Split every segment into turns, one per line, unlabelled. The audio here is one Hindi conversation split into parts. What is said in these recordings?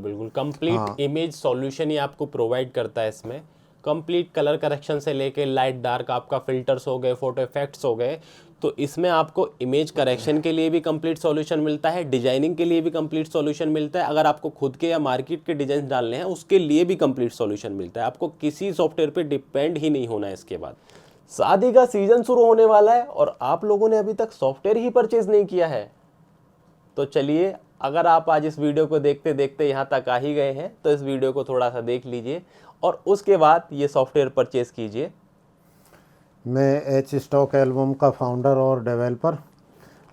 बिल्कुल कंप्लीट
हाँ।
इमेज सॉल्यूशन ही आपको प्रोवाइड करता है इसमें। कंप्लीट कलर करेक्शन से लेके लाइट डार्क, आपका फिल्टर्स हो गए, फोटो इफेक्ट्स हो गए, तो इसमें आपको इमेज करेक्शन के लिए भी कंप्लीट सॉल्यूशन मिलता है, डिजाइनिंग के लिए भी कंप्लीट सॉल्यूशन मिलता है। अगर आपको खुद के या मार्केट के डिजाइन डालने हैं उसके लिए भी कंप्लीट सॉल्यूशन मिलता है। आपको किसी सॉफ्टवेयर पे डिपेंड ही नहीं होना है। इसके बाद शादी का सीजन शुरू होने वाला है और आप लोगों ने अभी तक सॉफ्टवेयर ही परचेज नहीं किया है, तो चलिए, अगर आप आज इस वीडियो को देखते देखते यहाँ तक आ ही गए हैं तो इस वीडियो को थोड़ा सा देख लीजिए और उसके बाद ये सॉफ्टवेयर परचेज कीजिए।
मैं एच स्टॉक एल्बम का फाउंडर और डेवलपर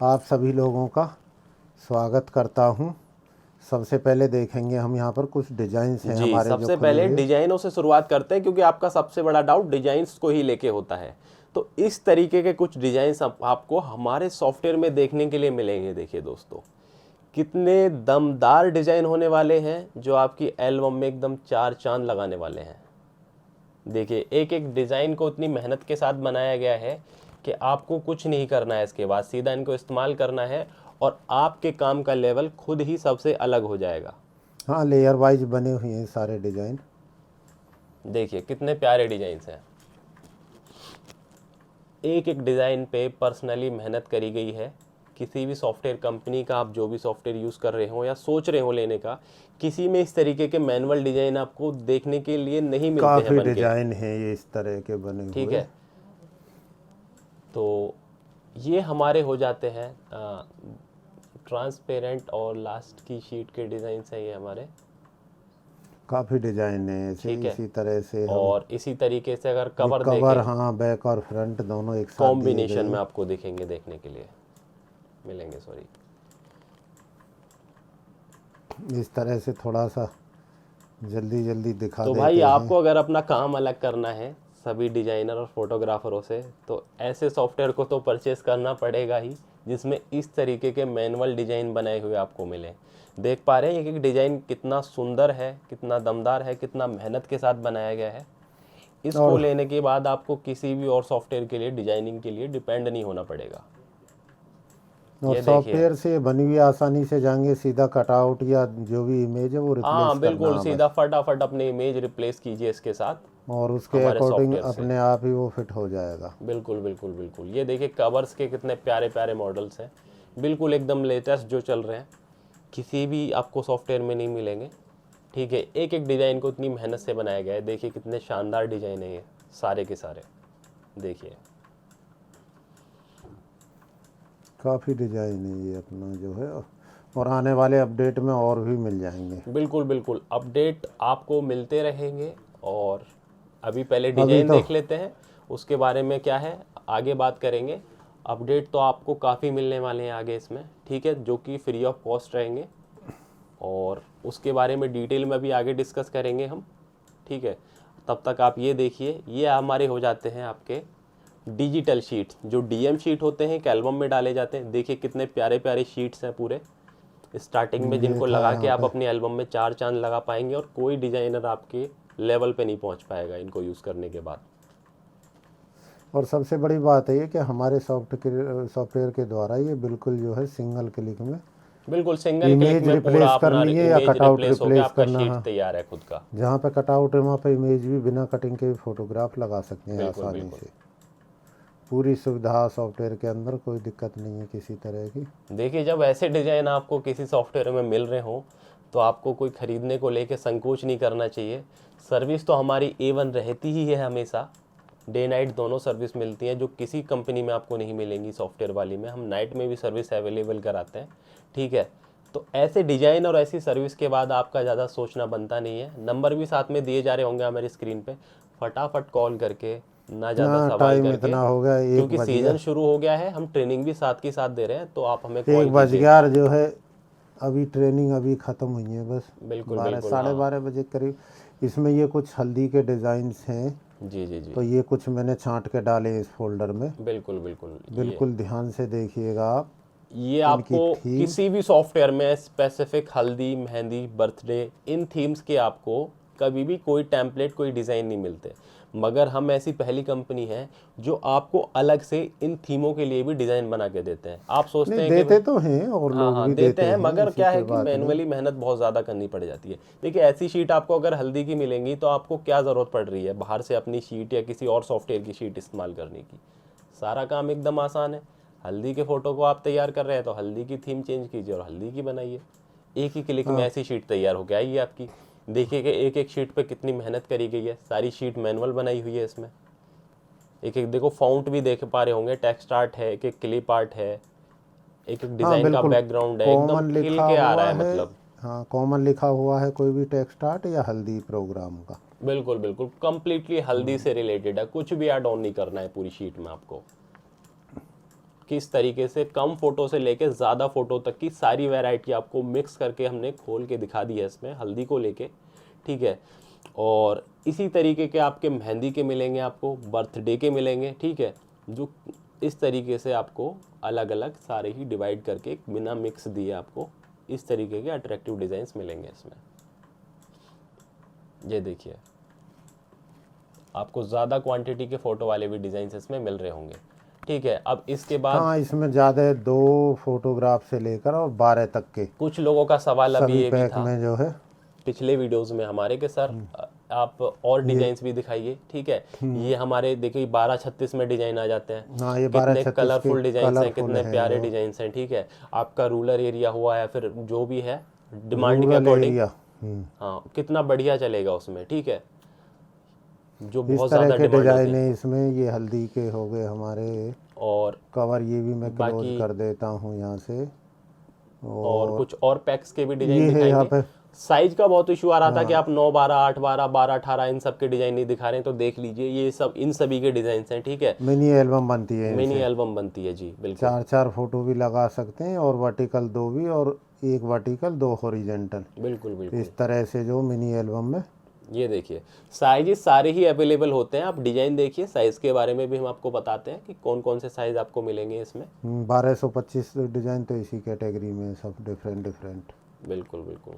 आप सभी लोगों का स्वागत करता हूं। सबसे पहले देखेंगे हम यहाँ पर कुछ डिजाइन्स हैं
जी,
हमारे जो
सबसे
खुले
पहले
हुए।
डिजाइनों से शुरुआत करते हैं क्योंकि आपका सबसे बड़ा डाउट डिजाइन्स को ही लेके होता है। तो इस तरीके के कुछ डिजाइन्स आपको हमारे सॉफ्टवेयर में देखने के लिए मिलेंगे। देखिए दोस्तों, कितने दमदार डिजाइन होने वाले हैं जो आपकी एल्बम में एकदम चार चांद लगाने वाले हैं। देखिए, एक एक डिज़ाइन को इतनी मेहनत के साथ बनाया गया है कि आपको कुछ नहीं करना है, इसके बाद सीधा इनको इस्तेमाल करना है और आपके काम का लेवल खुद ही सबसे अलग हो जाएगा।
हाँ, लेयर वाइज बने हुए हैं सारे डिजाइन।
देखिए कितने प्यारे डिजाइन्स हैं। एक एक डिज़ाइन पे पर्सनली मेहनत करी गई है। किसी भी सॉफ्टवेयर कंपनी का आप जो भी सॉफ्टवेयर यूज़ कर रहे हो या सोच रहे हो लेने का, किसी में इस तरीके के मैनुअल डिज़ाइन आपको देखने के लिए नहीं मिलते हैं
काफ़ी
बनके।
डिजाइन हैं ये इस तरह के बने
ठीक
हुए।
है, तो ये हमारे हो जाते हैं ट्रांसपेरेंट और लास्ट की शीट के डिज़ाइन हैं ये हमारे।
काफ़ी डिजाइन है ऐसे।
ठीक है,
इसी तरह से हम
और इसी तरीके से अगर कवर
कवर,
देखें,
हाँ, बैक और फ्रंट दोनों एक साथ दिए
कॉम्बिनेशन
गए
में
हैं।
आपको दिखेंगे, देखने के लिए मिलेंगे। सॉरी,
इस तरह से थोड़ा सा जल्दी जल्दी दिखा
तो
देते
भाई
हैं।
आपको अगर अपना काम अलग करना है सभी डिजाइनर और फोटोग्राफरों से, तो ऐसे सॉफ्टवेयर को तो परचेस करना पड़ेगा ही जिसमें इस तरीके के मैनुअल डिजाइन बनाए हुए आपको मिले। देख पा रहे हैं एक एक डिजाइन कितना सुंदर है, कितना दमदार है, कितना मेहनत के साथ बनाया गया है। इसको
और
लेने के बाद आपको किसी भी और सॉफ्टवेयर के लिए, डिजाइनिंग के लिए डिपेंड नहीं होना पड़ेगा। ये देखिए,
सॉफ्टवेयर से बनी हुई आसानी से जाएंगे सीधा कटआउट या जो भी इमेज है वो रिप्लेस
हाँ
करना
बिल्कुल,
है
सीधा
बस।
फटाफट अपने इमेज रिप्लेस कीजिए इसके साथ
और उसके
हमारे
अकॉर्डिंग
सॉफ्टवेयर से।
अपने आप ही वो फिट हो जाएगा।
बिल्कुल बिल्कुल बिल्कुल। ये देखिए कवर्स के कितने प्यारे प्यारे मॉडल्स हैं, बिल्कुल एकदम लेटेस्ट जो चल रहे हैं, किसी भी आपको सॉफ्टवेयर में नहीं मिलेंगे। ठीक है, एक एक डिज़ाइन को इतनी मेहनत से बनाया गया है। देखिए कितने शानदार डिज़ाइन है ये सारे के सारे। देखिए
काफ़ी डिजाइन है ये अपना जो है, और आने वाले अपडेट में और भी मिल जाएंगे।
बिल्कुल बिल्कुल, अपडेट आपको मिलते रहेंगे। और अभी पहले
अभी
डिज़ाइन
तो
देख लेते हैं, उसके बारे में क्या है आगे बात करेंगे। अपडेट तो आपको काफ़ी मिलने वाले हैं आगे इसमें, ठीक है, जो कि फ्री ऑफ कॉस्ट रहेंगे और उसके बारे में डिटेल में भी आगे डिस्कस करेंगे हम। ठीक है, तब तक आप ये देखिए, ये हमारे हो जाते हैं आपके डिजिटल शीट्स, जो डीएम शीट होते हैं कि एल्बम में डाले जाते हैं। देखिए कितने प्यारे प्यारे शीट्स हैं पूरे स्टार्टिंग में,
ये
जिनको
था
लगा के
यहाँ
आप
पे।
अपनी एल्बम में चार चांद लगा पाएंगे और कोई डिजाइनर आपके लेवल पे नहीं पहुंच पाएगा इनको यूज़ करने के बाद।
और सबसे बड़ी बात है ये कि हमारे सॉफ्टवेयर के द्वारा ये बिल्कुल जो है सिंगल क्लिक में
बिल्कुल सिंगल क्लिक
इमेज
में पूरा
रिप्लेस
अपना
करनी है या
इमेज
कटआउट
रिप्लेस हो गया,
रिप्लेस
आपका
करना
शीट
है।
तैयार है खुद का।
जहाँ पे कटआउट है वहाँ पे इमेज भी बिना कटिंग के फोटोग्राफ लगा सकते हैं
बिल्कुल
आसानी
बिल्कुल।
से। पूरी सुविधा सॉफ्टवेयर के अंदर, कोई दिक्कत नहीं है किसी तरह की।
देखिए जब ऐसे डिज़ाइन आपको किसी सॉफ्टवेयर में मिल रहे हो तो आपको कोई ख़रीदने को लेके संकोच नहीं करना चाहिए। सर्विस तो हमारी A1 रहती ही है हमेशा, डे नाइट दोनों सर्विस मिलती हैं, जो किसी कंपनी में आपको नहीं मिलेंगी सॉफ्टवेयर वाली में। हम नाइट में भी सर्विस अवेलेबल कराते हैं। ठीक है, तो ऐसे डिज़ाइन और ऐसी सर्विस के बाद आपका ज़्यादा सोचना बनता नहीं है। नंबर भी साथ में दिए जा रहे होंगे हमारी स्क्रीन पे, फटाफट कॉल करके, ना ज़्यादा
ना,
सवाल
टाइम
करके,
इतना हो गया, 1
क्योंकि
बज
सीज़न
गया।
शुरू हो गया है, हम ट्रेनिंग भी साथ की साथ दे रहे हैं, तो आप हमें
1
कॉल
बज
कीजिए।
गया जो है, अभी ट्रेनिंग अभी ख़त्म हुई है बस।
बिल्कुल
12
बिल्कुल,
साढ़े
हाँ
12 बजे करीब। इसमें ये कुछ हल्दी के डिज़ाइंस हैं,
जी जी जी,
तो ये कुछ मैंने छांट के डाले इस फोल्डर में।
बिल्कुल बिल्कुल।
बिल्कुल ध्यान से देखिएगा आप।
ये
इनकी
आपको
थीम
किसी भी सॉफ्टवेयर में स्पेसिफिक हल्दी, मेहंदी, बर्थडे, इन थीम्स के आपको कभी भी कोई टेम्पलेट कोई डिज़ाइन नहीं मिलते, मगर हम ऐसी पहली कंपनी है जो आपको अलग से इन थीमों के लिए भी डिज़ाइन बना के देते हैं। आप सोचते
नहीं
हैं कि
देते तो हैं और
हाँ
लोग
हाँ
भी
देते हैं,
हैं,
मगर
ऐसी
क्या है
कोई
कि
बात नहीं।
मैनुअली मेहनत बहुत ज़्यादा करनी पड़ जाती है। देखिए ऐसी शीट आपको अगर हल्दी की मिलेंगी तो आपको क्या ज़रूरत पड़ रही है बाहर से अपनी शीट या किसी और सॉफ्टवेयर की शीट इस्तेमाल करने की। सारा काम एकदम आसान है। हल्दी के फ़ोटो को आप तैयार कर रहे हैं तो हल्दी की थीम चेंज कीजिए और हल्दी की बनाइए, एक ही क्लिक में ऐसी शीट तैयार हो के आएगी आपकी। देखिए कि एक एक शीट पे कितनी मेहनत करी गई है, सारी शीट मैनुअल बनाई हुई है इसमें। एक एक देखो फ़ॉन्ट भी देख पा रहे होंगे, टेक्स्ट आर्ट है, एक एक क्लिप आर्ट है, एक एक
हाँ
डिज़ाइन का
बिल्कुल,
बैकग्राउंड है, एकदम
कॉमन
खिल
लिखा
के आ रहा
हुआ
है
है।
मतलब।
हाँ कॉमन लिखा हुआ है कोई भी टेक्स्ट आर्ट या हल्दी प्रोग्राम का।
बिल्कुल बिल्कुल कंप्लीटली हल्दी से रिलेटेड है, कुछ भी ऐड ऑन नहीं करना है पूरी शीट में आपको। किस तरीके से कम फोटो से लेके ज़्यादा फोटो तक की सारी वैरायटी आपको मिक्स करके हमने खोल के दिखा दी है इसमें हल्दी को लेके, ठीक है। और इसी तरीके के आपके मेहंदी के मिलेंगे, आपको बर्थडे के मिलेंगे, ठीक है, जो इस तरीके से आपको अलग अलग सारे ही डिवाइड करके बिना मिक्स दिए आपको इस तरीके के अट्रैक्टिव डिज़ाइंस मिलेंगे इसमें। ये देखिए आपको ज़्यादा क्वांटिटी के फ़ोटो वाले भी डिज़ाइंस इसमें मिल रहे होंगे, ठीक है। अब इसके बाद
हाँ इसमें ज़्यादा 2 फोटोग्राफ से लेकर और 12 तक के
कुछ लोगों का सवाल अभी
सभी
ये भी
पैक
था
में जो है।
पिछले वीडियोस में हमारे के सर आप और डिजाइन्स भी दिखाइए, ठीक है। ये हमारे देखिए 1236 में डिजाइन आ जाते हैं,
हाँ ये
कितने
1236
कलरफुल
के
डिजाइन्स हैं,
कलरफुल
कितने
हैं
प्यारे
जो
डिजाइन्स हैं, ठीक है। आपका रूरल एरिया हुआ या फिर जो भी है डिमांड के
रूरल
अकॉर्डिंग,
एरिया।
हाँ कितना बढ़िया चलेगा उसमें, ठीक है, जो
इस
बहुत
तरह
ज़्यादा
के
डिमांड होती
डिज़ाइन
है।
है इसमें। ये हल्दी के हो गए हमारे
और
कवर, ये भी मैं क्लोज
बाकी
कर देता हूँ यहाँ से।
और
और
कुछ और पैक्स के भी डिजाइन
ये है यहाँ
दिखाएंगे।
पे।
साइज का बहुत इशू आ रहा था कि
हाँ
आप 9 12 8 12 12 18 इन सब के डिजाइन नहीं दिखा रहे हैं, तो देख लीजिए ये सब इन सभी के डिजाइन हैं, ठीक है।
मिनी एल्बम बनती है
मिनी
इनसे।
एल्बम बनती है जी, बिल्कुल
4 फोटो भी लगा सकते हैं और वर्टिकल 2 भी, और 1 वर्टिकल 2 हॉरिजेंटल।
बिल्कुल बिल्कुल।
इस तरह से जो मिनी एल्बम में।
ये देखिए साइज सारे ही अवेलेबल होते हैं, आप डिजाइन देखिए, साइज के बारे में भी हम आपको बताते हैं कि कौन कौन से साइज आपको मिलेंगे इसमें।
1225 डिज़ाइन तो इसी कैटेगरी में सब डिफरेंट डिफरेंट।
बिल्कुल बिल्कुल।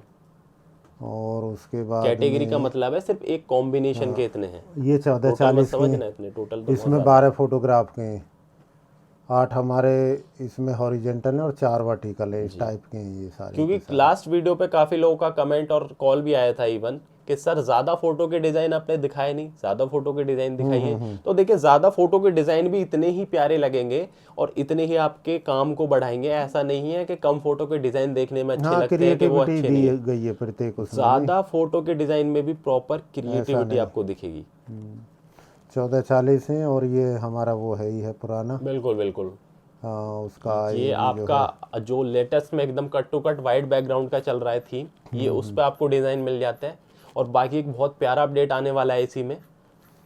और उसके बाद
कैटेगरी का
में
मतलब है सिर्फ एक कॉम्बिनेशन के इतने हैं,
ये
टोटल मत
1440 के
समझना,
हैं।
इतने टोटल तो बहुत
इसमें
ज़्यादा
12 फोटोग्राफ के हैं, 8 हमारे इसमें हॉरिजेंटल है और 4 वर्टिकल है। इस टाइप के हैं ये सारे के
क्योंकि
सारे।
लास्ट वीडियो पे काफ़ी लोगों का कमेंट और कॉल भी आया था इवन कि सर ज़्यादा फोटो के डिज़ाइन आपने दिखाए नहीं, ज़्यादा फोटो के डिज़ाइन दिखाइए। तो देखिए ज़्यादा फोटो के डिज़ाइन भी इतने ही प्यारे लगेंगे और इतने ही आपके काम को बढ़ाएंगे। ऐसा नहीं है कि कम फोटो के डिज़ाइन देखने में अच्छे
हाँ
लगते हैं कि वो
क्रिएटिविटी
अच्छे
दी
नहीं है।
गई है प्रत्येक उसमें नहीं।
ज़्यादा फोटो के डिज़ाइन में भी प्रॉपर क्रिएटिविटी
नहीं।
आपको दिखेगी।
1440 है और ये हमारा वो है ही है पुराना।
बिल्कुल बिल्कुल।
उसका
ये
भी जो है।
आपका जो लेटेस्ट में एकदम cut to cut white background का चल रहा है थीम, ये उस पर आपको डिज़ाइन मिल जाता है। और बाकी एक बहुत प्यारा अपडेट आने वाला है इसी में,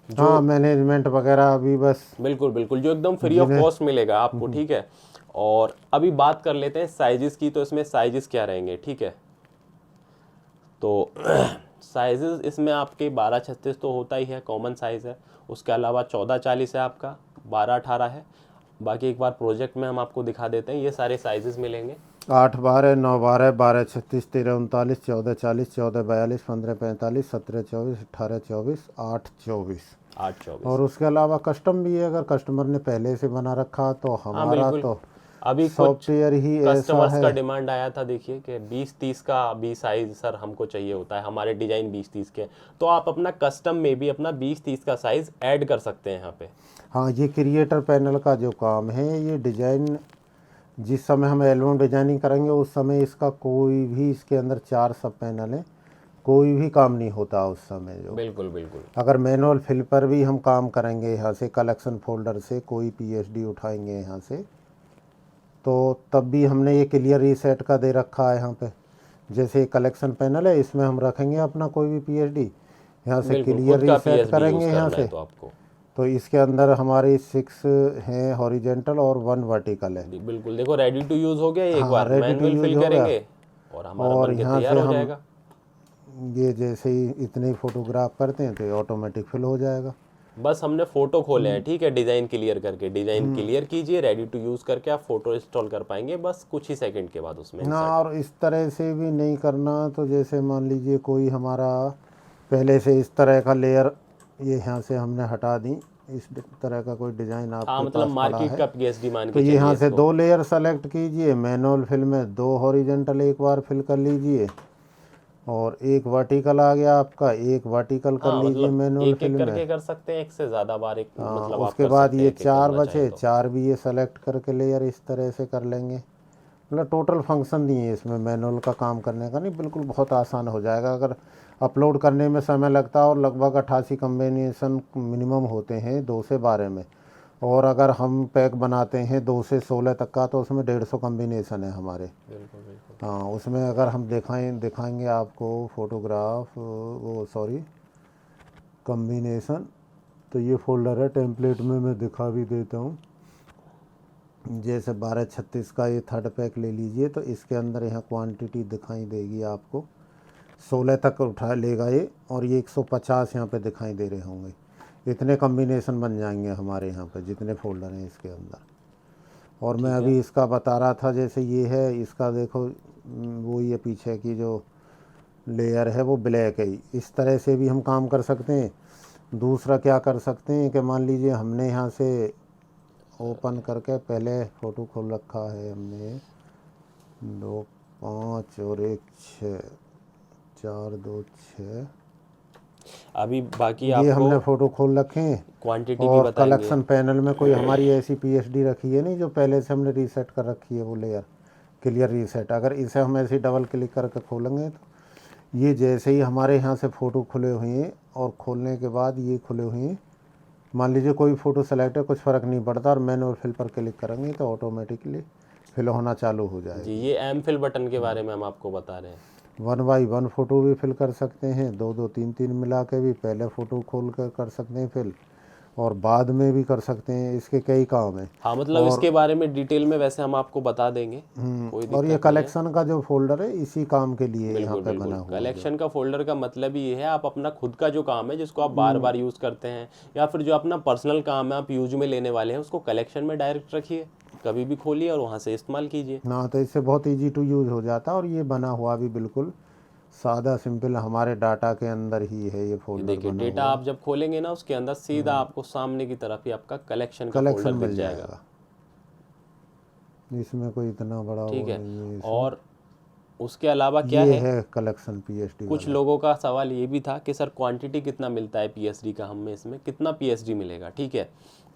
हाँ मैनेजमेंट वगैरह अभी बस।
बिल्कुल बिल्कुल, जो एकदम फ्री ऑफ कॉस्ट मिलेगा आपको, ठीक है। और अभी बात कर लेते हैं साइजेस की, तो इसमें साइजेस क्या रहेंगे, ठीक है। तो साइजेस इसमें आपके 1236 तो होता ही है, कॉमन साइज़ है। उसके अलावा 1440 है आपका, 1218 है। बाकी एक बार प्रोजेक्ट में हम आपको दिखा देते हैं, ये सारे साइजेस मिलेंगे।
8 12 9 12 12 36 13 39 14 40 14 42 15 45 17 24 18 24 8 24।
824।
और उसके अलावा कस्टम भी है, अगर कस्टमर ने पहले से बना रखा तो
हाँ
हमारा
बिल्कुल,
तो
अभी कुछ
सॉफ्टवेयर ही ऐसा
कस्टमर्स का
है।
डिमांड आया था, देखिए कि 20-30 का भी साइज़ सर हमको चाहिए होता है, हमारे डिज़ाइन 20-30 के, तो आप अपना कस्टम में भी अपना 20-30 का साइज़ ऐड कर सकते हैं यहाँ पे।
हाँ ये क्रिएटर पैनल का जो काम है, ये डिज़ाइन जिस समय हम एल्बम डिजाइनिंग करेंगे उस समय इसका कोई भी, इसके अंदर 4 सब पैनल है, कोई भी काम नहीं होता उस समय। जो
बिल्कुल बिल्कुल।
अगर मैनुअल फिल पर भी हम काम करेंगे यहाँ से कलेक्शन फोल्डर से, कोई पीएचडी उठाएंगे यहाँ से, तो तब भी हमने ये क्लियर रीसेट का दे रखा है यहाँ पे। जैसे कलेक्शन पैनल है, इसमें हम रखेंगे अपना कोई भी पीएचडी, यहाँ से
बिल्कुल
क्लियर
खुद का
रीसेट
PSB
करेंगे
यूज़
यहाँ
करना है
से।
तो आपको।
तो इसके अंदर हमारी 6 हैं हॉरिजेंटल और 1 वर्टिकल है।
बिल्कुल देखो रेडी टू यूज़ हो गया, एक
हाँ
बार
ready to
manual
use
fill
हो गया।
करेंगे और हमारा
और
बन के
यहाँ
तैयार
से
हो
हम
जाएगा।
ये जैसे ही इतने फोटोग्राफ करते हैं तो ऑटोमेटिक फिल हो जाएगा।
बस हमने फ़ोटो खोले हैं, ठीक है, डिज़ाइन क्लियर करके, डिज़ाइन क्लियर कीजिए, रेडी टू यूज़ करके आप फ़ोटो इंस्टॉल कर पाएंगे बस कुछ ही सेकंड के बाद उसमें
ना
insert।
और इस तरह से भी नहीं करना, तो जैसे मान लीजिए कोई हमारा पहले से इस तरह का लेयर ये यहाँ से हमने हटा दी, इस तरह का कोई डिज़ाइन
हाँ
आपके
मतलब
पास पड़ा
मार्केट
है
का पीएसडी मान
तो
के
ये यहाँ
चलिए
से
इसको।
2 लेयर सेलेक्ट कीजिए, मैनुअल फिल में 2 हॉरिजेंटल एक बार फिल कर लीजिए और एक वर्टिकल आ गया आपका, एक वर्टिकल कर
हाँ
लीजिए
मतलब
मैनुअल
एक
फिल
एक
में।
करके कर सकते हैं, एक से ज़्यादा बार एक
हाँ,
मतलब आप
उसके
कर
बाद
सकते हैं
ये
एक एक
4
करना चाहें
बचे,
तो।
4 भी ये सेलेक्ट करके लेयर इस तरह से कर लेंगे। मतलब टोटल फंक्शन नहीं है इसमें मैनुअल का काम करने का, नहीं बिल्कुल बहुत आसान हो जाएगा। अगर अपलोड करने में समय लगता है और लगभग 88 कम्बिनेशन मिनिमम होते हैं 2 से 12 में, और अगर हम पैक बनाते हैं 2 से 16 तक का तो उसमें 150 कम्बिनेशन है हमारे।
बिल्कुल बिल्कुल।
हाँ, उसमें अगर हम दिखाएंगे आपको फ़ोटोग्राफ, वो सॉरी कम्बिनेशन, तो ये फ़ोल्डर है टेम्पलेट में, मैं दिखा भी देता हूँ। जैसे 1236 का ये थर्ड पैक ले लीजिए तो इसके अंदर यहाँ क्वांटिटी दिखाई देगी आपको, 16 तक उठा लेगा ये, और ये 150 यहाँ पे दिखाई दे रहे होंगे। इतने कम्बिनेशन बन जाएंगे हमारे यहाँ पे जितने फ़ोल्डर हैं इसके अंदर। और मैं
ठीक है।
अभी इसका बता रहा था, जैसे ये है इसका देखो, वो ये पीछे की जो लेयर है वो ब्लैक है, इस तरह से भी हम काम कर सकते हैं। दूसरा क्या कर सकते हैं कि मान लीजिए हमने यहाँ से ओपन करके पहले फ़ोटो खोल रखा है हमने, 2 5 और 1 6, 4 2 6,
अभी बाकी
ये
आपको
हमने फ़ोटो खोल रखे हैं।
क्वांटिटी भी
और
बताएंगे।
कलेक्शन पैनल में कोई हमारी ऐसी पीएचडी रखी है नहीं जो पहले से हमने रीसेट कर रखी है, वो लेयर क्लियर रीसेट, अगर इसे हम ऐसे डबल क्लिक करके खोलेंगे तो ये जैसे ही हमारे यहाँ से फ़ोटो खुले हुए हैं और खोलने के बाद ये खुले हुए हैं, मान लीजिए कोई फ़ोटो सेलेक्ट है, कुछ फ़र्क नहीं पड़ता, और मैनुअल फिल पर क्लिक करेंगे तो ऑटोमेटिकली फिल होना चालू हो
जी,
जाएगी।
ये एम फिल बटन के बारे में हम आपको बता रहे हैं।
1 बाई 1 फ़ोटो भी फिल कर सकते हैं, 2 2 3 3 मिला के भी, पहले फ़ोटो खोल कर सकते हैं फिल, और बाद में भी कर सकते हैं। इसके कई काम हैं।
हाँ मतलब
और
इसके बारे में डिटेल में वैसे हम आपको बता देंगे, कोई
और ये
दिक्कत नहीं है।
कलेक्शन का जो फोल्डर है इसी काम के लिए यहाँ
बिल्कुल
पे बना
बिल्कुल।
हुआ है जो।
कलेक्शन का फोल्डर का मतलब ही ये है, आप अपना खुद का जो काम है जिसको आप बार बार यूज़ करते हैं, या फिर जो अपना पर्सनल काम है आप यूज में लेने वाले हैं, उसको कलेक्शन में डायरेक्ट रखिए, कभी भी खोलिए और वहाँ से इस्तेमाल कीजिए।
ना तो इससे बहुत इजी टू यूज़ हो जाता है, और ये बना हुआ भी बिल्कुल सादा सिंपल हमारे डाटा के अंदर ही है ये
ये
फोल्डर
देखिए
बना
डेटा
हुआ।
आप जब खोलेंगे ना उसके अंदर सीधा आपको सामने की तरफ ही आपका कलेक्शन का
कलेक्शन
फोल्डर दिख
मिल
जाएगा।
जाएगा, इसमें कोई इतना बड़ा
ठीक
वो
है।
नहीं है इसमें।
और उसके अलावा क्या
ये
है,
है कलेक्शन पीएचडी
कुछ
वाला।
लोगों का सवाल ये भी था कि सर क्वांटिटी कितना मिलता है पीएसडी का, हमें इसमें कितना पीएसडी मिलेगा। ठीक है,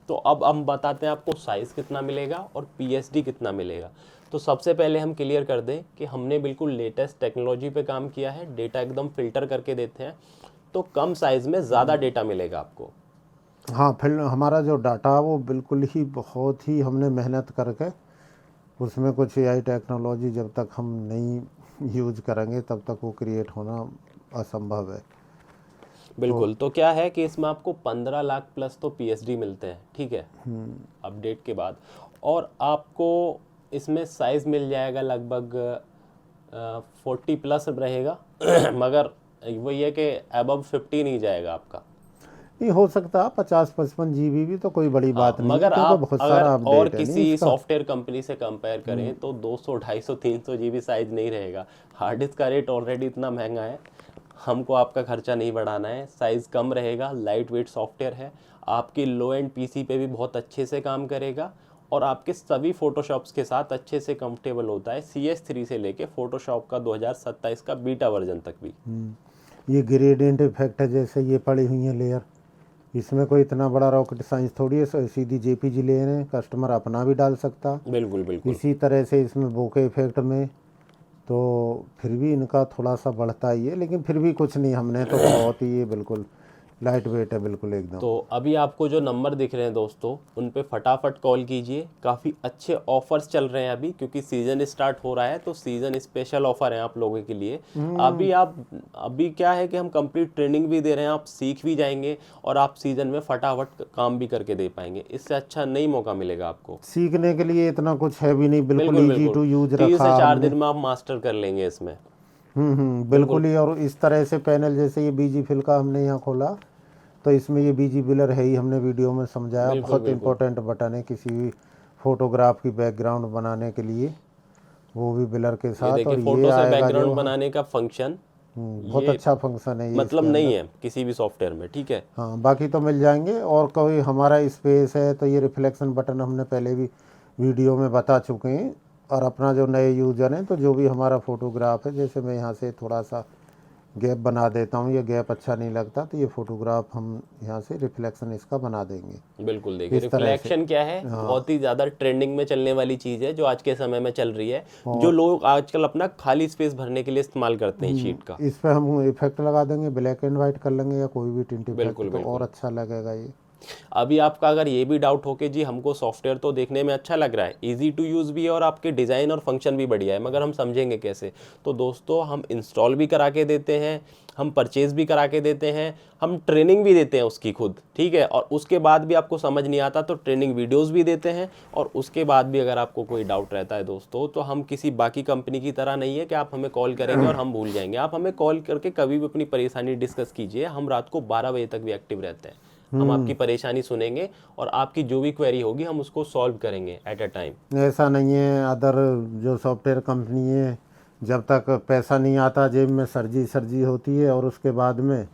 तो अब हम बताते हैं आपको साइज़ कितना मिलेगा और पीएसडी कितना मिलेगा। तो सबसे पहले हम क्लियर कर दें कि हमने बिल्कुल लेटेस्ट टेक्नोलॉजी पे काम किया है, डेटा एकदम फिल्टर करके देते हैं, तो कम साइज़ में ज़्यादा डेटा मिलेगा आपको।
हाँ, फिर हमारा जो डाटा है वो बिल्कुल ही बहुत ही हमने मेहनत करके, उसमें कुछ एआई टेक्नोलॉजी जब तक हम नहीं यूज करेंगे तब तक वो क्रिएट होना असंभव है।
बिल्कुल, तो क्या है कि इसमें आपको 15 लाख प्लस तो पीएसडी मिलते हैं। ठीक है, अपडेट के बाद, और आपको इसमें साइज़ मिल जाएगा लगभग 40 प्लस रहेगा मगर वही है कि अबव 50 नहीं जाएगा आपका।
नहीं हो सकता 50-55 जीबी भी तो कोई बड़ी
हाँ
बात नहीं है,
मगर
क्योंकि
आप
बहुत
अगर
सारा
और
अपडेट है नहीं
किसी
इसका।
सॉफ्टवेयर कंपनी से कंपेयर करें तो 200 250 300 जीबी साइज नहीं रहेगा। हार्ड डिस्क का रेट ऑलरेडी इतना महंगा है, हमको आपका खर्चा नहीं बढ़ाना है, साइज़ कम रहेगा, लाइट वेट सॉफ्टवेयर है, आपकी लो एंड पीसी पे भी बहुत अच्छे से काम करेगा, और आपके सभी फोटोशॉप्स के साथ अच्छे से कंफर्टेबल होता है, CS3 से लेके फोटोशॉप का 2027 का बीटा वर्जन तक भी।
ये ग्रेडियंट इफेक्ट है, जैसे ये पड़ी हुई है लेयर, इसमें कोई इतना बड़ा रॉकेट साइंस थोड़ी है, सीधी जेपीजी लेयर है, कस्टमर अपना भी डाल सकता।
बिल्कुल बिल्कुल।
इसी तरह से इसमें बोके इफेक्ट में तो फिर भी इनका थोड़ा सा बढ़ता ही है, लेकिन फिर भी कुछ नहीं, हमने तो बहुत ही ये बिल्कुल लाइट वेट है बिल्कुल एकदम।
तो अभी आपको जो नंबर दिख रहे हैं दोस्तों, उन पे फटाफट कॉल कीजिए, काफ़ी अच्छे ऑफर्स चल रहे हैं अभी, क्योंकि सीज़न स्टार्ट हो रहा है तो सीज़न स्पेशल ऑफर है आप लोगों के लिए। अभी क्या है कि हम कंप्लीट ट्रेनिंग भी दे रहे हैं, आप सीख भी जाएंगे और आप सीज़न में फटाफट काम भी करके दे पाएंगे, इससे अच्छा नहीं मौका मिलेगा आपको।
सीखने के लिए इतना कुछ है भी नहीं, बिल्कुल
बिल्कुल
इजी
बिल्कुल,
टू यूज
3 से
रखा
4
हमने।
दिन में आप मास्टर कर लेंगे इसमें।
बिल्कुल ही। और इस तरह से पैनल, जैसे ये बीजी फिल का हमने यहाँ खोला तो इसमें ये बीजी बिलर है ही, हमने वीडियो में समझाया,
बिल्कुल
बहुत
बिल्कुल।
इंपॉर्टेंट बटन है किसी भी फोटोग्राफ की बैकग्राउंड बनाने के लिए, वो भी बिलर के
ये
साथ।
देखिए
और ये
फोटो से
आएगा जो
बैकग्राउंड बनाने का फंक्शन,
बहुत
ये
अच्छा फंक्शन है ये
मतलब
इसके
नहीं
अंदर।
है किसी भी सॉफ्टवेयर में, ठीक है।
हाँ बाकी तो मिल जाएंगे। और कोई हमारा स्पेस है तो ये रिफ्लेक्शन बटन हमने पहले भी वीडियो में बता चुके हैं। और अपना जो नए यूज़र हैं तो जो भी हमारा फ़ोटोग्राफ है, जैसे मैं यहाँ से थोड़ा सा गैप बना देता हूँ, ये गैप अच्छा नहीं लगता तो ये फ़ोटोग्राफ हम यहाँ से रिफ्लेक्शन इसका बना देंगे
बिल्कुल, देखिए
इस तरह से।
रिफ्लेक्शन क्या है,
हाँ
बहुत ही ज़्यादा ट्रेंडिंग में चलने वाली चीज़ है जो आज के समय में चल रही है, जो लोग आजकल अपना खाली स्पेस भरने के लिए इस्तेमाल करते हैं शीट का।
इस पर हम इफेक्ट लगा देंगे, ब्लैक एंड वाइट कर लेंगे या कोई भी टिंट इफेक्ट,
बिल्कुल
तो और
बिल्कुल।
अच्छा लगेगा ये।
अभी आपका अगर ये भी डाउट हो कि जी हमको सॉफ्टवेयर तो देखने में अच्छा लग रहा है, इजी टू यूज़ भी है और आपके डिज़ाइन और फंक्शन भी बढ़िया है, मगर हम समझेंगे कैसे? तो दोस्तों हम इंस्टॉल भी करा के देते हैं, हम परचेज़ भी करा के देते हैं, हम ट्रेनिंग भी देते हैं उसकी खुद, ठीक है। और उसके बाद भी आपको समझ नहीं आता तो ट्रेनिंग वीडियोज़ भी देते हैं। और उसके बाद भी अगर आपको कोई डाउट रहता है दोस्तों, तो हम किसी बाकी कंपनी की तरह नहीं है कि आप हमें कॉल करेंगे और हम भूल जाएंगे। आप हमें कॉल करके कभी भी अपनी परेशानी डिस्कस कीजिए, हम रात को 12 बजे तक भी एक्टिव रहते हैं। हम आपकी परेशानी सुनेंगे और आपकी जो भी क्वेरी होगी हम उसको सॉल्व करेंगे एट अ टाइम।
ऐसा नहीं है अदर जो सॉफ्टवेयर कंपनी है, जब तक पैसा नहीं आता जेब में सर्जी सर्जी होती है, और उसके बाद में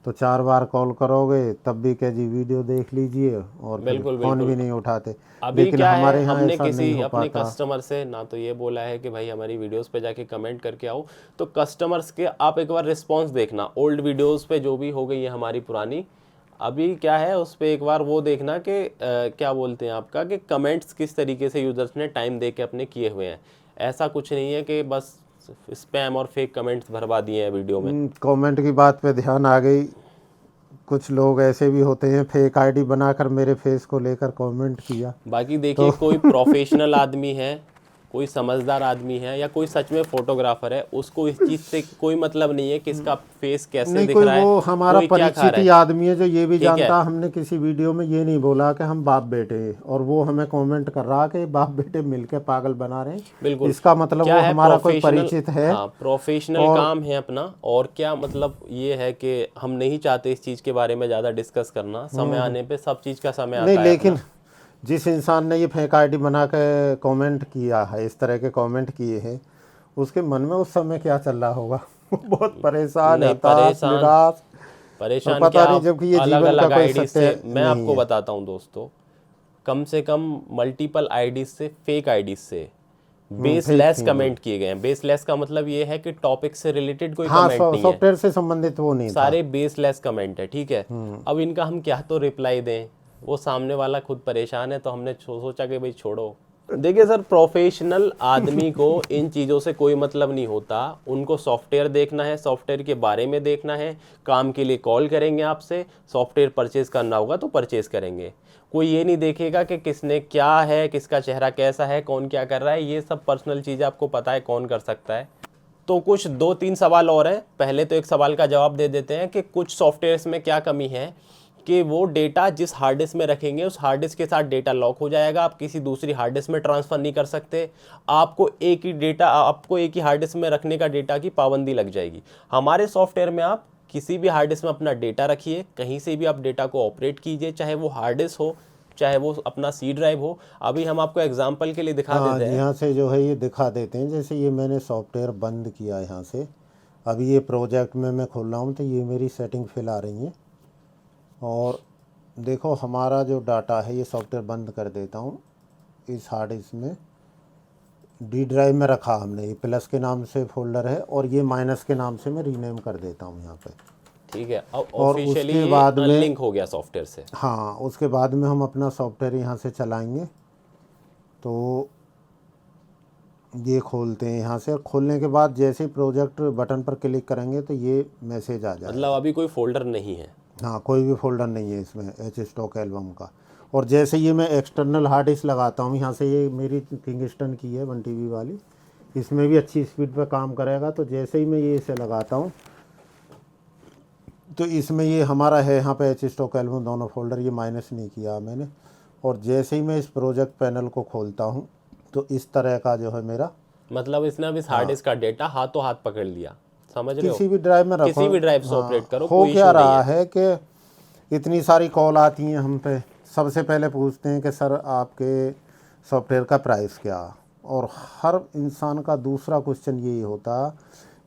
तो 4 बार कॉल करोगे तब भी कह जी वीडियो देख लीजिए, और फिर
बिल्कुल
फ़ोन
बिल्कुल।
भी नहीं उठाते।
अभी
लेकिन
क्या है,
हमारे यहाँ
हमने
ऐसा नहीं
किसी
हो
अपने
पाता।
कस्टमर से ना तो ये बोला है कि भाई हमारी वीडियोस पे जाके कमेंट करके आओ, तो कस्टमर्स के आप एक बार रिस्पांस देखना ओल्ड वीडियोस पे जो भी हो गई है हमारी पुरानी, अभी क्या है उस पे एक बार वो देखना कि क्या बोलते हैं आपका, कि कमेंट्स किस तरीके से यूज़र्स ने टाइम दे के अपने किए हुए हैं। ऐसा कुछ नहीं है कि बस स्पैम और फेक कमेंट्स भरवा दिए हैं वीडियो में।
कमेंट की बात पे ध्यान आ गई, कुछ लोग ऐसे भी होते हैं फेक आईडी बनाकर मेरे फेस को लेकर कमेंट किया।
बाकी देखिए
तो
कोई प्रोफेशनल आदमी है, कोई समझदार आदमी है, या कोई सच में फोटोग्राफर है, उसको इस चीज़ से कोई मतलब नहीं है कि इसका फेस कैसे
नहीं,
दिख
कोई
रहा है,
वो हमारा
कोई क्या खा
परिचित
रहा
ही
है,
आदमी है जो ये भी
ठीक है।
जानता, हमने किसी वीडियो में ये नहीं बोला कि हम बाप बेटे हैं, और वो हमें कमेंट कर रहा कि बाप बेटे मिलके पागल बना रहे हैं।
बिल्कुल।
इसका मतलब
क्या
वो
है,
हमारा कोई
प्रोफेशनल,
परिचित है।
हाँ प्रोफेशनल
और
काम है अपना। और क्या मतलब ये है कि हम नहीं चाहते इस चीज़ के बारे में ज़्यादा डिस्कस करना, समय आने पे सब चीज़ का समय
नहीं,
आता है
लेकिन
अपना।
जिस इंसान ने ये फेक आईडी बना के कमेंट किया है, इस तरह के कमेंट किए हैं, उसके मन में उस समय क्या चल रहा होगा। वो बहुत परेशान,
नहीं
हताश,
परेशान,
निराश, और
परेशान क्या,
पता नहीं,
आप
जबकि ये
अलग
जीवन का
अलग
कोई
आईडी से,
सत्य
मैं
नहीं
आपको
है।
बताता हूँ दोस्तों, कम से कम मल्टीपल आईडीज से, फेक आईडीज से
फेक
बेसलेस
थी।
कमेंट किए गए हैं। बेसलेस का मतलब ये है कि टॉपिक से रिलेटेड कोई
हाँ,
कमेंट नहीं है,
सॉफ्टवेयर से संबंधित वो नहीं था।
सारे बेसलेस कमेंट है, ठीक है। अब इनका हम क्या तो रिप्लाई दें, वो सामने वाला खुद परेशान है, तो हमने सोचा कि भाई छोड़ो। देखिए सर, प्रोफेशनल आदमी को इन चीज़ों से कोई मतलब नहीं होता, उनको सॉफ्टवेयर देखना है, सॉफ्टवेयर के बारे में देखना है, काम के लिए कॉल करेंगे आपसे, सॉफ्टवेयर परचेज़ करना होगा तो परचेज़ करेंगे। कोई ये नहीं देखेगा कि किसने क्या है, किसका चेहरा कैसा है, कौन क्या कर रहा है, ये सब पर्सनल चीज़ें आपको पता है कौन कर सकता है। तो कुछ 2-3 सवाल और हैं, पहले तो एक सवाल का जवाब दे देते हैं कि कुछ सॉफ्टवेयर्स में क्या कमी है कि वो डेटा जिस हार्ड डिस्क में रखेंगे उस हार्ड डिस्क के साथ डेटा लॉक हो जाएगा, आप किसी दूसरी हार्ड डिस्क में ट्रांसफ़र नहीं कर सकते। आपको एक ही हार्ड डिस्क में रखने का डेटा की पाबंदी लग जाएगी। हमारे सॉफ्टवेयर में आप किसी भी हार्ड डिस्क में अपना डेटा रखिए, कहीं से भी आप डेटा को ऑपरेट कीजिए, चाहे वो हार्ड डिस्क हो, चाहे वो अपना सी ड्राइव हो। अभी हम आपको एग्जाम्पल के लिए दिखा
हाँ,
देते हैं।
यहाँ से जो है ये दिखा देते हैं, जैसे ये मैंने सॉफ्टवेयर बंद किया यहाँ से, अभी ये प्रोजेक्ट में मैं खोल रहा हूँ तो ये मेरी सेटिंग फिल आ रही है। और देखो हमारा जो डाटा है, ये सॉफ्टवेयर बंद कर देता हूँ, इस हार्ड डिस्क में डी ड्राइव में रखा हमने, ये प्लस के नाम से फोल्डर है, और ये माइनस के नाम से मैं रीनेम कर देता हूँ यहाँ पे।
ठीक है, अब
और
ऑफिशियली
उसके
ये
बाद में,
अनलिंक हो गया सॉफ्टवेयर से।
हाँ, उसके बाद में हम अपना सॉफ्टवेयर यहाँ से चलाएंगे। तो ये खोलते हैं यहाँ से, और खोलने के बाद जैसे ही प्रोजेक्ट बटन पर क्लिक करेंगे तो ये मैसेज आ जाएगा।
मतलब अभी कोई फोल्डर नहीं है।
हाँ, कोई भी फोल्डर नहीं है इसमें एच स्टॉक एल्बम का। और जैसे ये मैं एक्सटर्नल हार्ड डिस्क लगाता हूँ यहाँ से, ये मेरी किंगस्टन की है 1 TB वाली, इसमें भी अच्छी स्पीड पर काम करेगा। तो जैसे ही मैं ये इसे लगाता हूँ तो इसमें ये हमारा है यहाँ पे एच स्टॉक एल्बम दोनों फोल्डर, ये माइनस नहीं किया मैंने। और जैसे ही मैं इस प्रोजेक्ट पैनल को खोलता हूँ तो इस तरह का जो है मेरा,
मतलब इसने अब इस हार्ड डिस्क का डेटा हाथों हाथ पकड़ लिया, समझ रहे हो।
किसी भी ड्राइव में रखो,
किसी भी ड्राइव से
हाँ,
ऑपरेट करो,
हो
कोई
क्या
इशू नहीं
रहा
है।
है कि इतनी सारी कॉल आती हैं हम पे, सबसे पहले पूछते हैं कि सर आपके सॉफ्टवेयर का प्राइस क्या। और हर इंसान का दूसरा क्वेश्चन यही होता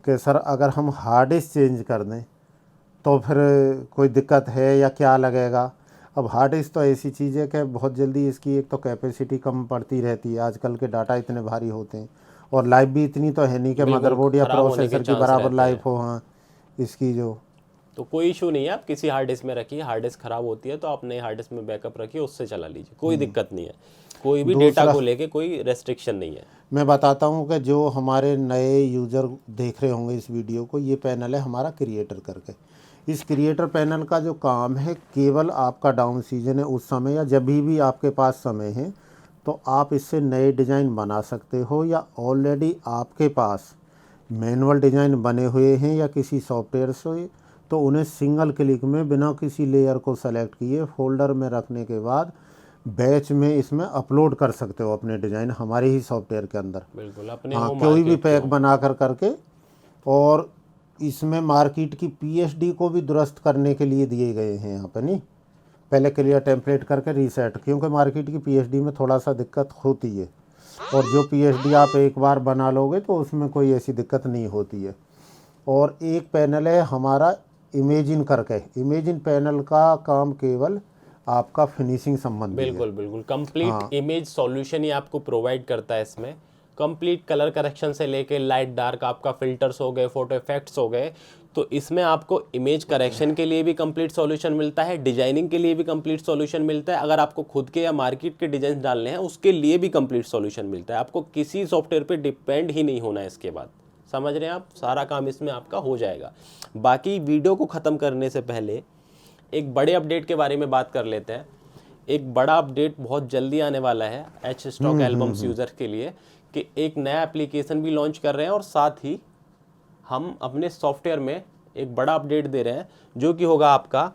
कि सर अगर हम हार्ड डिस्क चेंज कर दें तो फिर कोई दिक्कत है या क्या लगेगा। अब हार्ड डिस्क तो ऐसी चीज़ है कि बहुत जल्दी इसकी एक तो कैपेसिटी कम पड़ती रहती है, आजकल के डाटा इतने भारी होते हैं, और लाइफ भी इतनी तो है नहीं कि
बिल्कुल
मदरबोर्ड या
खराब होने के
प्रोसेसर की
चांस
बराबर
रहते हैं।
लाइफ हो। हाँ, इसकी जो
तो कोई इशू नहीं है, आप किसी हार्ड डिस्क में रखिए। हार्ड डिस्क खराब होती है तो आप नए हार्ड डिस्क में बैकअप रखिए, उससे चला लीजिए, कोई दिक्कत नहीं है। कोई भी डेटा
दूसरा
को लेके कोई रेस्ट्रिक्शन नहीं है।
मैं बताता हूँ कि जो हमारे नए यूज़र देख रहे होंगे इस वीडियो को, ये पैनल है हमारा क्रिएटर करके। इस क्रिएटर पैनल का जो काम है, केवल आपका डाउन सीजन है उस समय या जब भी आपके पास समय है तो आप इससे नए डिज़ाइन बना सकते हो, या ऑलरेडी आपके पास मैनुअल डिज़ाइन बने हुए हैं या किसी सॉफ्टवेयर से, तो उन्हें सिंगल क्लिक में बिना किसी लेयर को सेलेक्ट किए फोल्डर में रखने के बाद बैच में इसमें अपलोड कर सकते हो अपने डिज़ाइन हमारे ही सॉफ्टवेयर के अंदर।
बिल्कुल अपने
हाँ,
होम
कोई भी
मार्केट
पैक बना कर करके। और इसमें मार्केट की पीएचडी को भी दुरुस्त करने के लिए दिए गए हैं यहाँ पे। नहीं, पहले क्लियर टेम्पलेट करके रीसेट, क्योंकि मार्केट की पीएचडी में थोड़ा सा दिक्कत होती है, और जो पीएचडी आप एक बार बना लोगे तो उसमें कोई ऐसी दिक्कत नहीं होती है। और एक पैनल है हमारा इमेजिन करके। इमेजिन पैनल का काम केवल आपका फिनिशिंग संबंधी है।
बिल्कुल बिल्कुल कंप्लीट इमेज सॉल्यूशन ही आपको प्रोवाइड करता है। इसमें कंप्लीट कलर करेक्शन से लेके लाइट डार्क, आपका फिल्टर्स हो गए, फोटो इफेक्ट्स हो गए, तो इसमें आपको इमेज करेक्शन के लिए भी कंप्लीट सॉल्यूशन मिलता है, डिजाइनिंग के लिए भी कंप्लीट सॉल्यूशन मिलता है। अगर आपको खुद के या मार्केट के डिजाइन डालने हैं उसके लिए भी कंप्लीट सॉल्यूशन मिलता है। आपको किसी सॉफ्टवेयर पे डिपेंड ही नहीं होना है इसके बाद। समझ रहे हैं आप, सारा काम इसमें आपका हो जाएगा। बाकी वीडियो को ख़त्म करने से पहले एक बड़े अपडेट के बारे में बात कर लेते हैं। एक बड़ा अपडेट बहुत जल्दी आने वाला है एच स्टॉक एल्बम्स यूज़र के लिए, कि एक नया एप्लीकेशन भी लॉन्च कर रहे हैं और साथ ही हम अपने सॉफ्टवेयर में एक बड़ा अपडेट दे रहे हैं, जो कि होगा आपका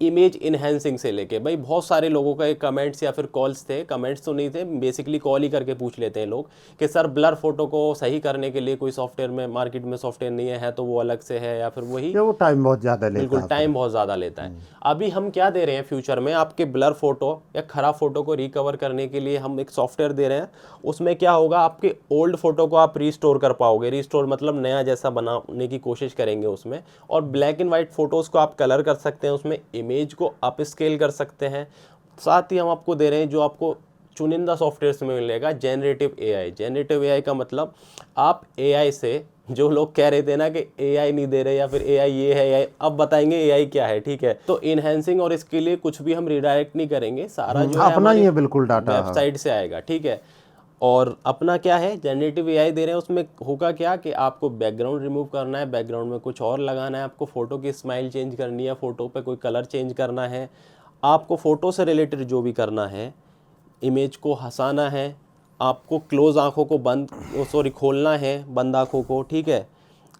इमेज इन्हेंसिंग से लेके। भाई बहुत सारे लोगों का एक कमेंट्स या फिर कॉल्स थे, कमेंट्स तो नहीं थे, बेसिकली कॉल ही करके पूछ लेते हैं लोग कि सर ब्लर फोटो को सही करने के लिए कोई सॉफ्टवेयर में मार्केट में सॉफ्टवेयर नहीं है तो वो अलग से है, या फिर वही
वो टाइम बहुत ज़्यादा लेता है।
बिल्कुल टाइम बहुत ज़्यादा लेता है। अभी हम क्या दे रहे हैं फ्यूचर में, आपके ब्लर फोटो या ख़राब फोटो को रिकवर करने के लिए हम एक सॉफ्टवेयर दे रहे हैं। उसमें क्या होगा, आपके ओल्ड फोटो को आप रीस्टोर कर पाओगे। रीस्टोर मतलब नया जैसा बनाने की कोशिश करेंगे उसमें। और ब्लैक एंड वाइट फोटोज़ को आप कलर कर सकते हैं, उसमें इमेज को अप स्केल कर सकते हैं। साथ ही हम आपको दे रहे हैं जो आपको चुनिंदा सॉफ्टवेयर में मिलेगा, जेनरेटिव एआई। जेनरेटिव एआई का मतलब आप एआई से, जो लोग कह रहे थे ना कि एआई नहीं दे रहे या फिर एआई ये है, एआई अब बताएंगे एआई क्या है, ठीक है। तो इनहेंसिंग और इसके लिए कुछ भी हम रिडायरेक्ट नहीं करेंगे, सारा जो है
अपना ही है बिल्कुल डाटा
वेबसाइट से आएगा, ठीक है। और अपना क्या है, जेनरेटिव एआई दे रहे हैं। उसमें होगा क्या कि आपको बैकग्राउंड रिमूव करना है, बैकग्राउंड में कुछ और लगाना है, आपको फ़ोटो की स्माइल चेंज करनी है, फ़ोटो पे कोई कलर चेंज करना है, आपको फ़ोटो से रिलेटेड जो भी करना है, इमेज को हंसाना है, आपको क्लोज आँखों को खोलना है, बंद आँखों को, ठीक है,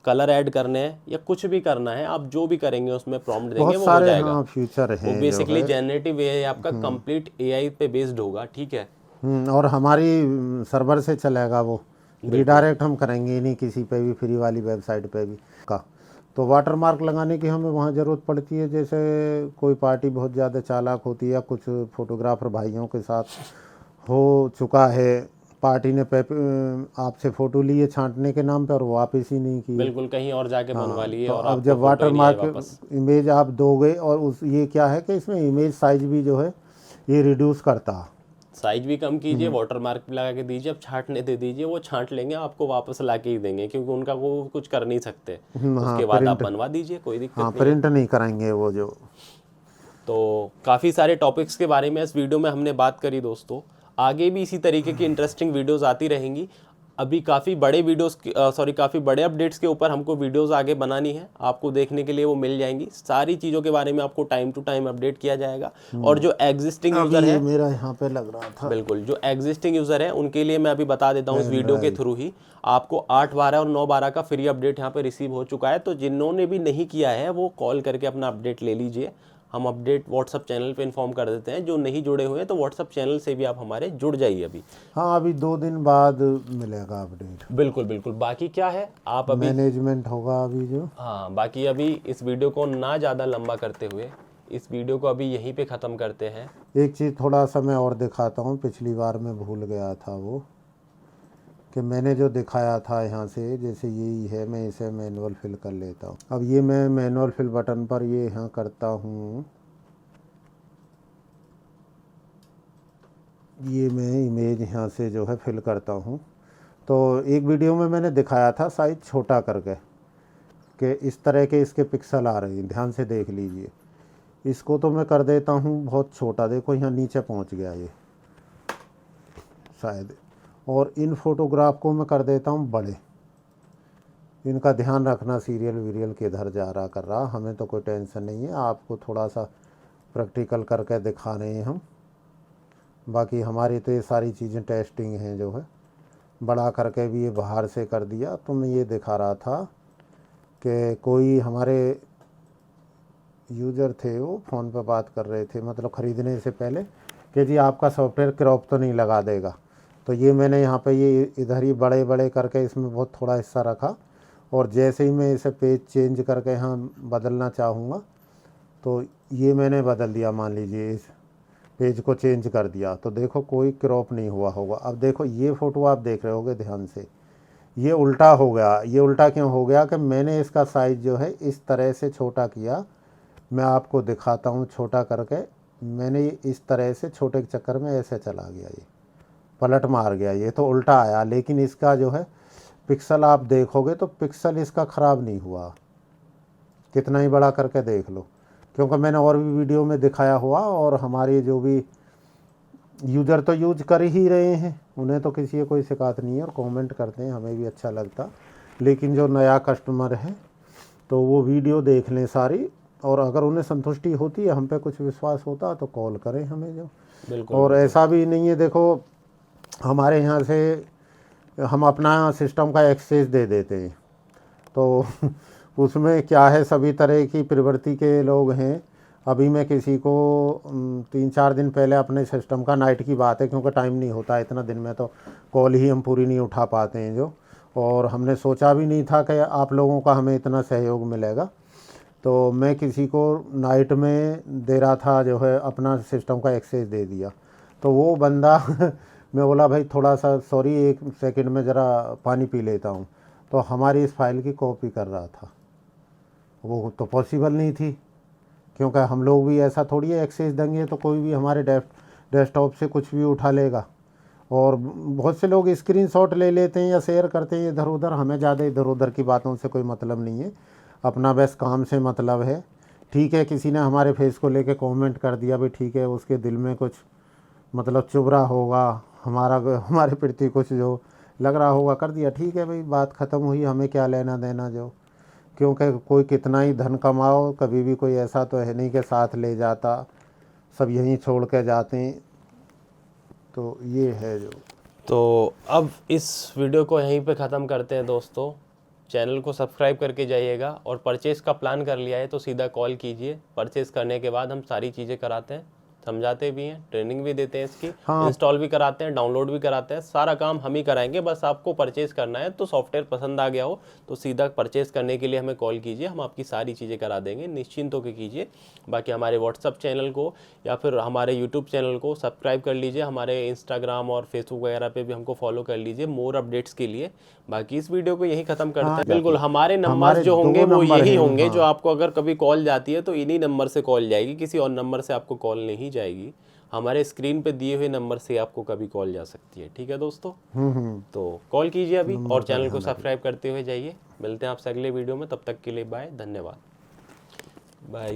कलर ऐड करने हैं या कुछ भी करना है, आप जो भी करेंगे उसमें प्रॉम्प्ट देंगे वो हो जाएगा।
हाँ, फ्यूचर है
वो बेसिकली जेनरेटिव एआई आपका कंप्लीट एआई पे बेस्ड होगा, ठीक है।
और हमारी सर्वर से चलेगा वो, रिडायरेक्ट हम करेंगे ही नहीं किसी पे भी, फ्री वाली वेबसाइट पे भी का। तो वाटर मार्क लगाने की हमें वहाँ ज़रूरत पड़ती है, जैसे कोई पार्टी बहुत ज़्यादा चालाक होती है या कुछ फोटोग्राफर भाइयों के साथ हो चुका है, पार्टी ने आपसे फ़ोटो लिए छांटने के नाम पे और वापस ही नहीं की,
बिल्कुल कहीं और जाके बनवा लिए
तो
और
अब
आपको
जब वाटर
फोटो ही नहीं आई
मार्क
वापस।
इमेज आप दोगे, और उस ये क्या है कि इसमें इमेज साइज भी जो है ये रिड्यूस करता है।
साइज भी कम कीजिए, वाटर मार्क भी लगा के दीजिए, अब छांटने दे दीजिए, वो छांट लेंगे, आपको वापस ला के ही देंगे, क्योंकि उनका वो कुछ कर नहीं सकते। उसके बाद आप बनवा दीजिए, कोई दिक्कत
हाँ,
नहीं।
प्रिंट नहीं कराएंगे वो जो।
तो काफ़ी सारे टॉपिक्स के बारे में इस वीडियो में हमने बात करी दोस्तों। आगे भी इसी तरीके की इंटरेस्टिंग वीडियोस आती रहेंगी। अभी काफ़ी बड़े काफ़ी बड़े अपडेट्स के ऊपर हमको वीडियोस आगे बनानी है, आपको देखने के लिए वो मिल जाएंगी। सारी चीज़ों के बारे में आपको टाइम टू टाइम अपडेट किया जाएगा। और जो एग्जिस्टिंग यूज़र है,
मेरा यहाँ पे लग रहा था,
बिल्कुल जो एग्जिस्टिंग यूज़र है उनके लिए मैं अभी बता देता हूँ इस वीडियो के थ्रू ही। आपको 8/12 और 9/12 का फ्री अपडेट यहाँ पे रिसीव हो चुका है। तो जिन्होंने भी नहीं किया है वो कॉल करके अपना अपडेट ले लीजिए। हम अपडेट व्हाट्सअप चैनल पे इन्फॉर्म कर देते हैं। जो नहीं जुड़े हुए हैं तो व्हाट्सअप चैनल से भी आप हमारे जुड़ जाइए अभी।
हाँ, अभी 2 दिन बाद मिलेगा अपडेट।
बिल्कुल बिल्कुल। बाकी क्या है, आप अभी
मैनेजमेंट होगा अभी जो।
हाँ, बाकी अभी इस वीडियो को ना ज़्यादा लंबा करते हुए इस वीडियो को अभी यहीं पे ख़त्म करते हैं।
एक चीज़ थोड़ा सा मैं और दिखाता हूँ, पिछली बार मैं भूल गया था वो, कि मैंने जो दिखाया था यहाँ से, जैसे यही है, मैं इसे मैनुअल फिल कर लेता हूँ। अब ये मैं मैनुअल फिल बटन पर ये यहाँ करता हूँ, ये मैं इमेज यहाँ से जो है फिल करता हूँ। तो एक वीडियो में मैंने दिखाया था साइज़ छोटा करके कि इस तरह के इसके पिक्सल आ रहे हैं, ध्यान से देख लीजिए। इसको तो मैं कर देता हूँ बहुत छोटा, देखो यहाँ नीचे पहुँच गया ये शायद। और इन फोटोग्राफ को मैं कर देता हूँ बड़े। इनका ध्यान रखना, सीरियल वीरियल किधर जा रहा कर रहा, हमें तो कोई टेंशन नहीं है, आपको थोड़ा सा प्रैक्टिकल करके दिखा रहे हैं हम। बाकी हमारी तो ये सारी चीज़ें टेस्टिंग हैं जो है। बड़ा करके भी ये बाहर से कर दिया। तो मैं ये दिखा रहा था कि कोई हमारे यूज़र थे, वो फ़ोन पर बात कर रहे थे, मतलब ख़रीदने से पहले, कि जी आपका सॉफ्टवेयर क्रॉप तो नहीं लगा देगा। तो ये मैंने यहाँ पे ये इधर ही बड़े बड़े करके इसमें बहुत थोड़ा हिस्सा रखा, और जैसे ही मैं इसे पेज चेंज करके यहाँ बदलना चाहूँगा तो ये मैंने बदल दिया, मान लीजिए इस पेज को चेंज कर दिया, तो देखो कोई क्रॉप नहीं हुआ होगा। अब देखो ये फ़ोटो आप देख रहे होगे ध्यान से, ये उल्टा हो गया। ये उल्टा क्यों हो गया कि मैंने इसका साइज़ जो है इस तरह से छोटा किया। मैं आपको दिखाता हूँ छोटा करके, मैंने इस तरह से छोटे के चक्कर में ऐसे चला गया, ये पलट मार गया, ये तो उल्टा आया। लेकिन इसका जो है पिक्सल आप देखोगे तो पिक्सल इसका ख़राब नहीं हुआ, कितना ही बड़ा करके देख लो, क्योंकि मैंने और भी वीडियो में दिखाया हुआ, और हमारे जो भी यूज़र तो यूज कर ही रहे हैं, उन्हें तो किसी कोई शिकायत नहीं है, और कमेंट करते हैं, हमें भी अच्छा लगता। लेकिन जो नया कस्टमर है तो वो वीडियो देख लें सारी, और अगर उन्हें संतुष्टि होती है, हम पे कुछ विश्वास होता तो कॉल करें हमें जो।
बिल्कुल।
और ऐसा भी नहीं है, देखो हमारे यहाँ से हम अपना सिस्टम का एक्सेस दे देते हैं, तो उसमें क्या है, सभी तरह की प्रवृत्ति के लोग हैं। अभी मैं किसी को 3-4 दिन पहले अपने सिस्टम का, नाइट की बात है क्योंकि टाइम नहीं होता इतना, दिन में तो कॉल ही हम पूरी नहीं उठा पाते हैं जो, और हमने सोचा भी नहीं था कि आप लोगों का हमें इतना सहयोग मिलेगा। तो मैं किसी को नाइट में दे रहा था जो है, अपना सिस्टम का एक्सेस दे दिया। तो वो बंदा मैं बोला भाई थोड़ा सा सॉरी, 1 सेकंड में ज़रा पानी पी लेता हूँ, तो हमारी इस फाइल की कॉपी कर रहा था। वो तो पॉसिबल नहीं थी, क्योंकि हम लोग भी ऐसा थोड़ी है एक्सेस देंगे तो कोई भी हमारे डेस्कटॉप से कुछ भी उठा लेगा। और बहुत से लोग स्क्रीनशॉट ले लेते हैं या शेयर करते हैं इधर उधर, हमें ज़्यादा इधर उधर की बातों से कोई मतलब नहीं है, अपना बस काम से मतलब है। ठीक है, किसी ने हमारे फेस को लेके कमेंट कर दिया भाई, ठीक है, उसके दिल में कुछ मतलब चुभ रहा होगा, हमारे प्रति कुछ जो लग रहा होगा, कर दिया, ठीक है भाई, बात ख़त्म हुई, हमें क्या लेना देना जो। क्योंकि कोई कितना ही धन कमाओ, कभी भी कोई ऐसा तो है नहीं कि साथ ले जाता, सब यहीं छोड़ के जाते हैं। तो ये है जो।
तो अब इस वीडियो को यहीं पे ख़त्म करते हैं दोस्तों। चैनल को सब्सक्राइब करके जाइएगा, और परचेज़ का प्लान कर लिया है तो सीधा कॉल कीजिए। परचेज़ करने के बाद हम सारी चीज़ें कराते हैं, समझाते भी हैं, ट्रेनिंग भी देते हैं इसकी,
हाँ।
इंस्टॉल भी कराते हैं, डाउनलोड भी कराते हैं, सारा काम हम ही कराएंगे। बस आपको परचेज़ करना है, तो सॉफ्टवेयर पसंद आ गया हो तो सीधा परचेज़ करने के लिए हमें कॉल कीजिए, हम आपकी सारी चीज़ें करा देंगे, निश्चिंत होकर कीजिए। बाकी हमारे व्हाट्सअप चैनल को या फिर हमारे यूट्यूब चैनल को सब्सक्राइब कर लीजिए, हमारे इंस्टाग्राम और फेसबुक वगैरह पे भी हमको फॉलो कर लीजिए मोर अपडेट्स के लिए। बाकी इस वीडियो को यहीं ख़त्म करते हैं। बिल्कुल, हमारे नंबर जो होंगे वो यही होंगे, जो आपको अगर कभी कॉल जाती है तो इन्हीं नंबर से कॉल जाएगी, किसी और नंबर से आपको कॉल नहीं जाएगी। हमारे स्क्रीन पे दिए हुए नंबर से आपको कभी कॉल जा सकती है। ठीक है दोस्तों, तो कॉल कीजिए अभी, और चैनल को सब्सक्राइब करते हुए जाइए। मिलते हैं आपसे अगले वीडियो में, तब तक के लिए बाय, धन्यवाद, बाय।